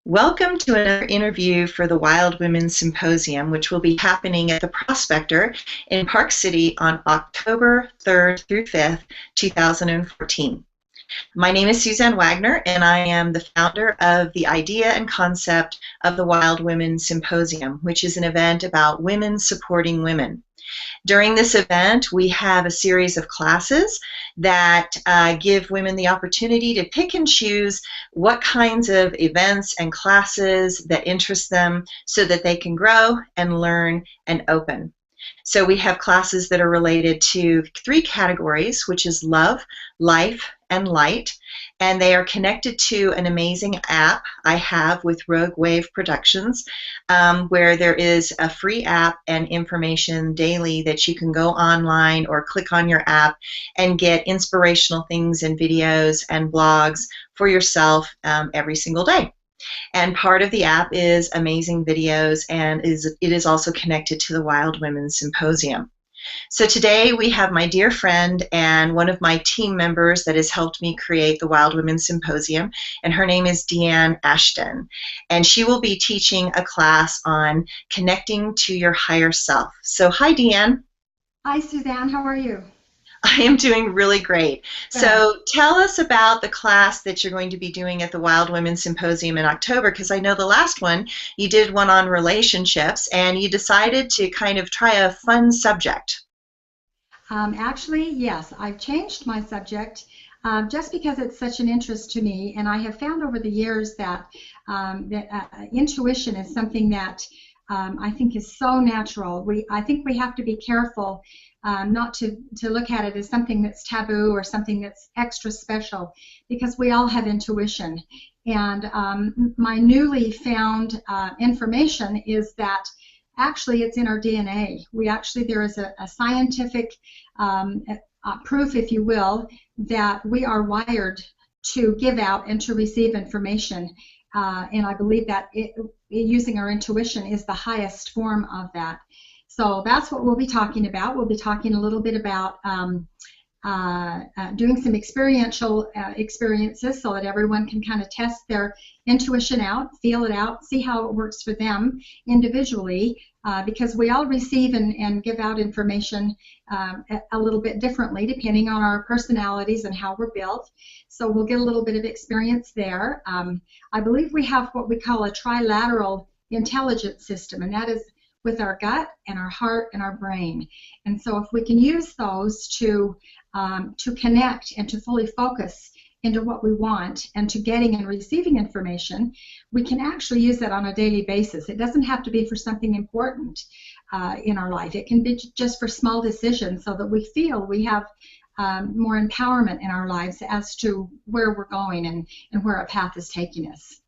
Welcome to another interview for the Wild Women Symposium, which will be happening at the Prospector in Park City on October 3rd through 5th, 2014. My name is Suzanne Wagner, and I am the founder of the idea and concept of the Wild Women Symposium, which is an event about women supporting women. During this event, we have a series of classes that give women the opportunity to pick and choose what kinds of events and classes that interest them so that they can grow and learn and open. So we have classes that are related to three categories, which is love, life, and light, and they are connected to an amazing app I have with Rogue Wave Productions, where there is a free app and information daily that you can go online or click on your app and get inspirational things and videos and blogs for yourself every single day. And part of the app is amazing videos, and it is also connected to the Wild Women's Symposium. So today we have my dear friend and one of my team members that has helped me create the Wild Women's Symposium, and her name is Deanne Ashton. And she will be teaching a class on connecting to your higher self. So hi, Deanne. Hi, Suzanne. How are you? I am doing really great. Good. So tell us about the class that you're going to be doing at the Wild Women Symposium in October, because I know the last one, you did one on relationships, and you decided to kind of try a fun subject. Actually, yes, I've changed my subject just because it's such an interest to me, and I have found over the years that, intuition is something that I think is so natural. I think we have to be careful not to look at it as something that's taboo or something that's extra special, because we all have intuition. And my newly found information is that actually it's in our DNA. There is a scientific proof, if you will, that we are wired to give out and to receive information. And I believe that using our intuition is the highest form of that. So that's what we'll be talking about. We'll be talking a little bit about doing some experiential experiences so that everyone can kind of test their intuition out, feel it out, see how it works for them individually, because we all receive and give out information a little bit differently depending on our personalities and how we're built. So we'll get a little bit of experience there. I believe we have what we call a trilateral intelligence system, and that is with our gut and our heart and our brain. And so if we can use those to connect and to fully focus into what we want and to getting and receiving information, we can actually use that on a daily basis. It doesn't have to be for something important in our life. It can be just for small decisions so that we feel we have more empowerment in our lives as to where we're going and where our path is taking us.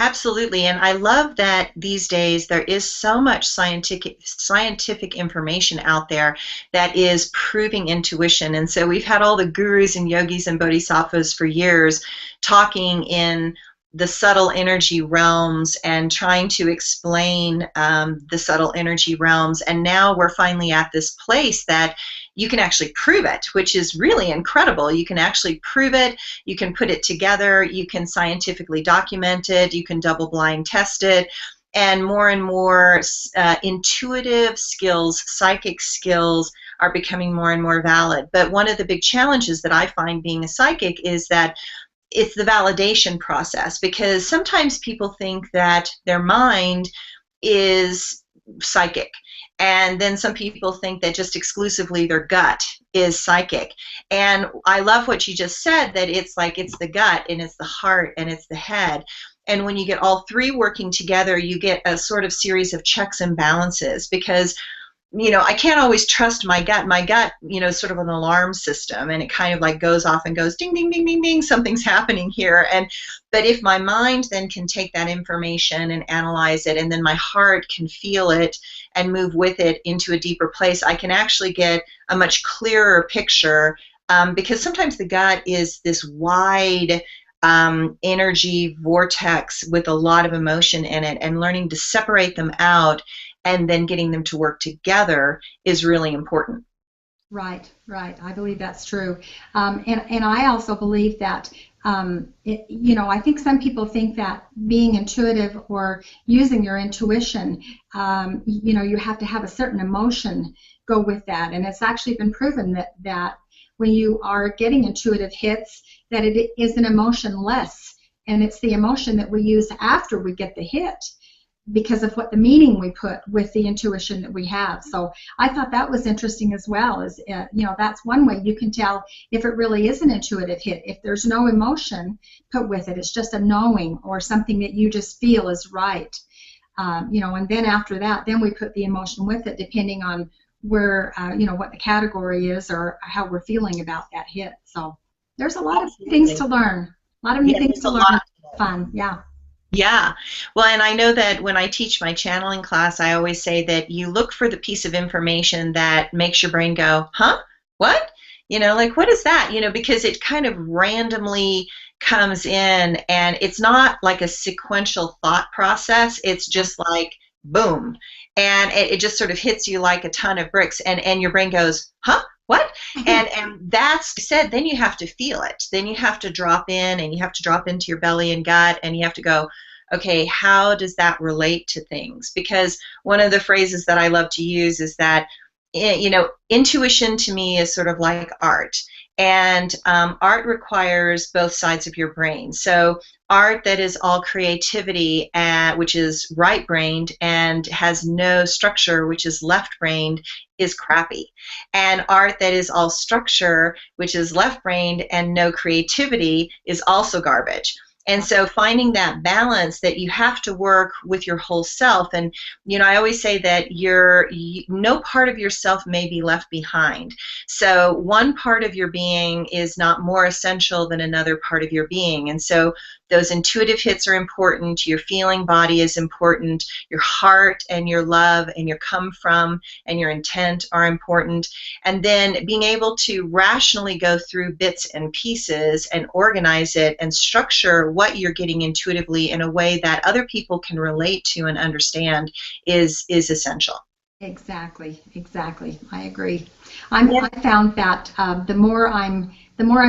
Absolutely, and I love that these days there is so much scientific information out there that is proving intuition. And so we've had all the gurus and yogis and bodhisattvas for years talking in the subtle energy realms and trying to explain the subtle energy realms. And now we're finally at this place that you can actually prove it, which is really incredible. You can actually prove it, you can put it together, you can scientifically document it, you can double-blind test it, and more intuitive skills, psychic skills are becoming more and more valid. But one of the big challenges that I find being a psychic is that it's the validation process, because sometimes people think that their mind is psychic, and then some people think that just exclusively their gut is psychic. And I love what you just said, that it's like it's the gut and it's the heart and it's the head. And when you get all three working together, you get a sort of series of checks and balances, because I can't always trust my gut. My gut, is sort of an alarm system, and it kind of like goes off and goes ding, ding, ding, ding, ding, something's happening here. But if my mind then can take that information and analyze it, and then my heart can feel it and move with it into a deeper place, I can actually get a much clearer picture, because sometimes the gut is this wide energy vortex with a lot of emotion in it, and learning to separate them out and then getting them to work together is really important. Right, right. I believe that's true. And I also believe that, I think some people think that being intuitive or using your intuition, you have to have a certain emotion go with that. And it's actually been proven that when you are getting intuitive hits, that it is an emotion less. And it's the emotion that we use after we get the hit because of what the meaning we put with the intuition that we have. So I thought that was interesting as well. Is that's one way you can tell if it really is an intuitive hit. If there's no emotion put with it, it's just a knowing or something that you just feel is right. And then after that, then we put the emotion with it, depending on where what the category is or how we're feeling about that hit. So there's a lot of things to learn. A lot of new Yeah, things there's to a learn. lot. Fun, yeah. Yeah. Well, and I know that when I teach my channeling class, I always say that you look for the piece of information that makes your brain go, huh? What? Like, what is that? Because it kind of randomly comes in and it's not like a sequential thought process. It's just like, boom. And it just sort of hits you like a ton of bricks and your brain goes, huh? What? And that's said, then you have to feel it. Then you have to drop in and you have to drop into your belly and gut and you have to go, okay, how does that relate to things? Because one of the phrases that I love to use is that, intuition to me is sort of like art. And art requires both sides of your brain. So art that is all creativity, which is right-brained, and has no structure, which is left-brained, is crappy. And art that is all structure, which is left-brained, and no creativity, is also garbage. And so finding that balance that you have to work with your whole self. And, I always say that no part of yourself may be left behind. So one part of your being is not more essential than another part of your being. And so those intuitive hits are important. Your feeling body is important. Your heart and your love and your come from and your intent are important. And then being able to rationally go through bits and pieces and organize it and structure what you're getting intuitively in a way that other people can relate to and understand is essential. Exactly, exactly. I agree. I found that the more I'm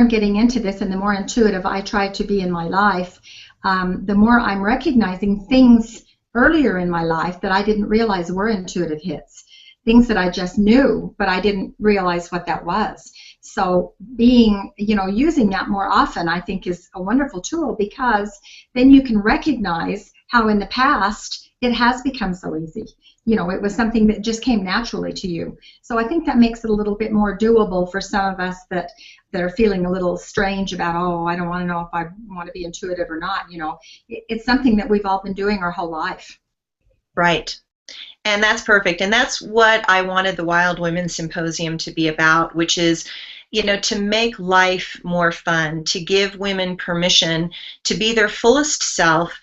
getting into this and the more intuitive I try to be in my life, the more I'm recognizing things earlier in my life that I didn't realize were intuitive hits. Things that I just knew, but I didn't realize what that was. So using that more often, I think is a wonderful tool because then you can recognize how in the past it has become so easy. It was something that just came naturally to you. So I think that makes it a little bit more doable for some of us that are feeling a little strange about, oh, I don't want to know if I want to be intuitive or not. It's something that we've all been doing our whole life. Right. And that's perfect. And that's what I wanted the Wild Women Symposium to be about, which is, to make life more fun, to give women permission to be their fullest self,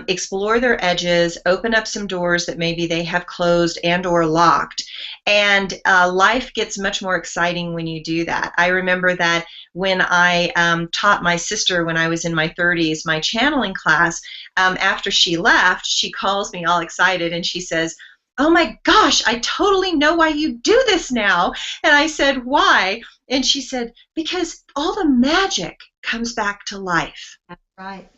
explore their edges, open up some doors that maybe they have closed and or locked. And life gets much more exciting when you do that. I remember that when I taught my sister when I was in my 30s, my channeling class, after she left, she calls me all excited and she says, "Oh my gosh, I totally know why you do this now." And I said, "Why?" And she said, "Because all the magic comes back to life." That's right.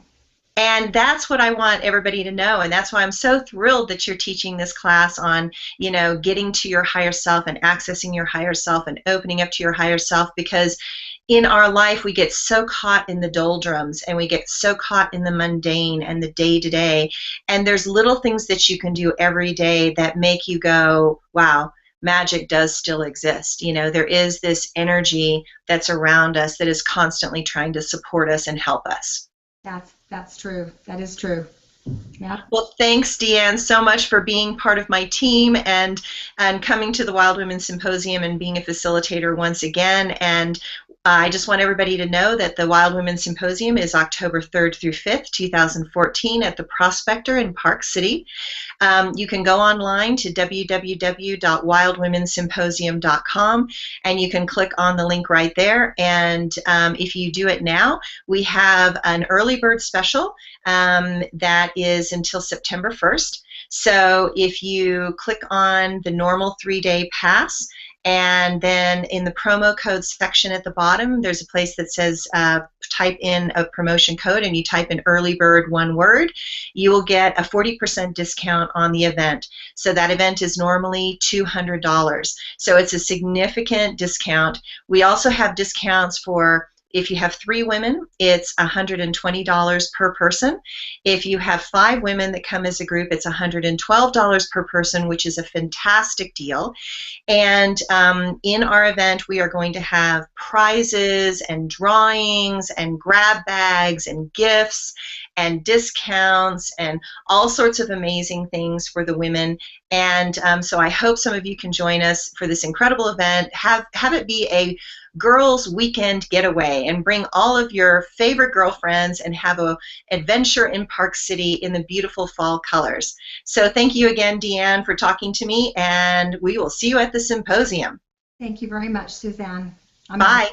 And that's what I want everybody to know. And that's why I'm so thrilled that you're teaching this class on, getting to your higher self and accessing your higher self and opening up to your higher self, because in our life we get so caught in the doldrums and we get so caught in the mundane and the day-to-day. And there's little things that you can do every day that make you go, wow, magic does still exist. There is this energy that's around us that is constantly trying to support us and help us. That's true. That is true. Yeah. Well, thanks, Deanne, so much for being part of my team and coming to the Wild Women Symposium and being a facilitator once again. And I just want everybody to know that the Wild Women Symposium is October 3rd through 5th, 2014 at the Prospector in Park City. You can go online to www.wildwomensymposium.com and you can click on the link right there. And if you do it now, we have an early bird special that is until September 1st. So if you click on the normal 3-day pass, And then in the promo code section at the bottom, there's a place that says type in a promotion code, and you type in early bird, one word. You will get a 40% discount on the event. So that event is normally $200. So it's a significant discount. We also have discounts for, if you have 3 women, it's $120 per person. If you have 5 women that come as a group, it's $112 per person, which is a fantastic deal. And in our event, we are going to have prizes and drawings and grab bags and gifts and discounts and all sorts of amazing things for the women. And so I hope some of you can join us for this incredible event. Have it be a girls' weekend getaway and bring all of your favorite girlfriends and have an adventure in Park City in the beautiful fall colors. So thank you again, Deanne, for talking to me, and we will see you at the symposium. Thank you very much, Suzanne. Bye.